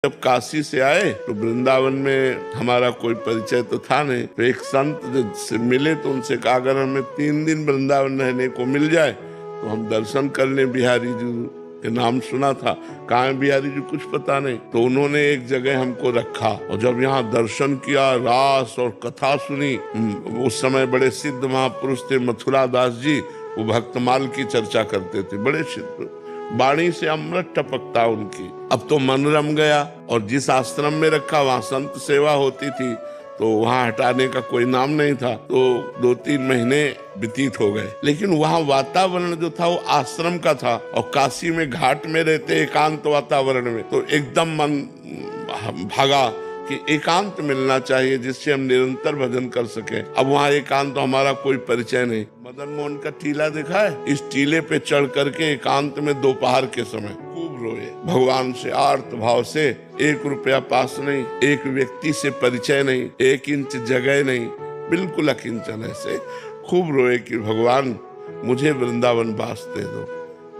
जब काशी से आए तो वृंदावन में हमारा कोई परिचय तो था नहीं, तो एक संत से मिले तो उनसे कहा अगर हमें 3 दिन वृंदावन रहने को मिल जाए तो हम दर्शन कर लें। बिहारी जी के नाम सुना था, कहाँ है बिहारी जी कुछ पता नहीं। तो उन्होंने एक जगह हमको रखा और जब यहाँ दर्शन किया, रास और कथा सुनी। उस समय बड़े सिद्ध महापुरुष थे मथुरा दास जी, वो भक्तमाल की चर्चा करते थे, बड़े सिद्ध, वाणी से अमृत टपकता उनकी। अब तो मन रम गया और जिस आश्रम में रखा वहां संत सेवा होती थी, तो वहां हटाने का कोई नाम नहीं था। तो 2-3 महीने व्यतीत हो गए, लेकिन वहां वातावरण जो था वो आश्रम का था और काशी में घाट में रहते एकांत वातावरण में, तो एकदम मन भागा कि एकांत मिलना चाहिए जिससे हम निरंतर भजन कर सके। अब वहाँ एकांत तो हमारा कोई परिचय नहीं। मदन मोहन का टीला देखा है, इस टीले पे चढ़ करके एकांत में दोपहर के समय खूब रोए भगवान से आर्त भाव से। 1 रुपया पास नहीं, एक व्यक्ति से परिचय नहीं, 1 इंच जगह नहीं, बिल्कुल अकिंचन ऐसे खूब रोए कि भगवान मुझे वृंदावन वास दे दो।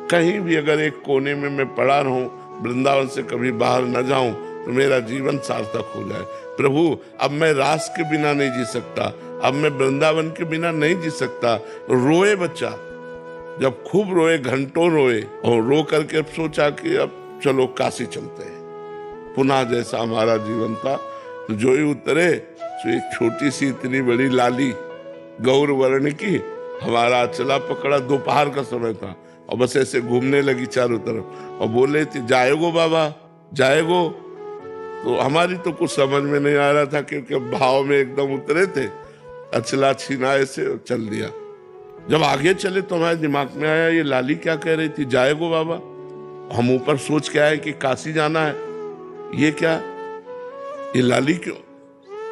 कहीं भी अगर एक कोने में मैं पड़ा रहूं, वृंदावन से कभी बाहर न जाऊं तो मेरा जीवन सार्थक हो जाए। प्रभु अब मैं रास के बिना नहीं जी सकता, अब मैं वृंदावन के बिना नहीं जी सकता। रोए बच्चा, जब खूब रोए, घंटों रोए और रो करके अब सोचा कि अब चलो काशी चलते हैं। पुनः जैसा हमारा जीवन था, तो जो ही उतरे तो एक छोटी सी इतनी बड़ी लाली गौर वर्ण की हमारा अचला पकड़ा। दोपहर का समय था और बस ऐसे घूमने लगी चारों तरफ और बोले थी जाएगो बाबा जाएगो। तो हमारी तो कुछ समझ में नहीं आ रहा था क्योंकि भाव में एकदम उतरे थे। अचला छीना ऐसे चल दिया। जब आगे चले तो हमारे दिमाग में आया ये लाली क्या कह रही थी, जाएगो बाबा। हम ऊपर सोच के आए कि काशी जाना है, ये क्या, ये लाली क्यों।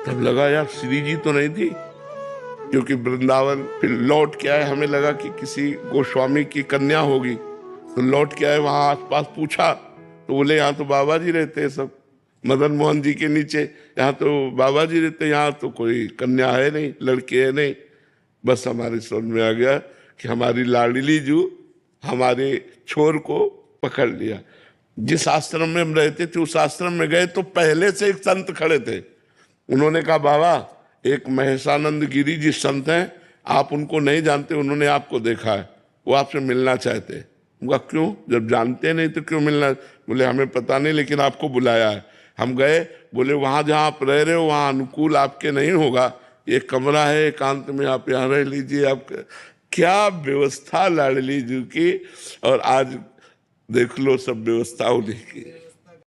तब लगा यार श्री जी तो नहीं थी, क्योंकि वृंदावन फिर लौट के आए, हमें लगा कि किसी गोस्वामी की कन्या होगी। तो लौट के आए, वहां आसपास पूछा तो बोले यहाँ तो बाबा जी रहते हैं सब, मदन मोहन जी के नीचे, यहाँ तो बाबा जी रहते, यहाँ तो कोई कन्या है नहीं, लड़की है नहीं। बस हमारे समझ में आ गया कि हमारी लाडली जू हमारे छोर को पकड़ लिया। जिस आश्रम में हम रहते थे उस आश्रम में गए तो पहले से एक संत खड़े थे। उन्होंने कहा बाबा एक महेशानंद गिरी जी संत हैं, आप उनको नहीं जानते, उन्होंने आपको देखा है, वो आपसे मिलना चाहते हैं। उनका क्यों, जब जानते नहीं तो क्यों मिलना। बोले हमें पता नहीं लेकिन आपको बुलाया है। हम गए, बोले वहां जहां आप रह रहे हो वहां अनुकूल आपके नहीं होगा, एक कमरा है एकांत में, आप यहाँ रह लीजिए। आप क्या व्यवस्था लाडली जी की, और आज देख लो सब व्यवस्था उन्हीं की।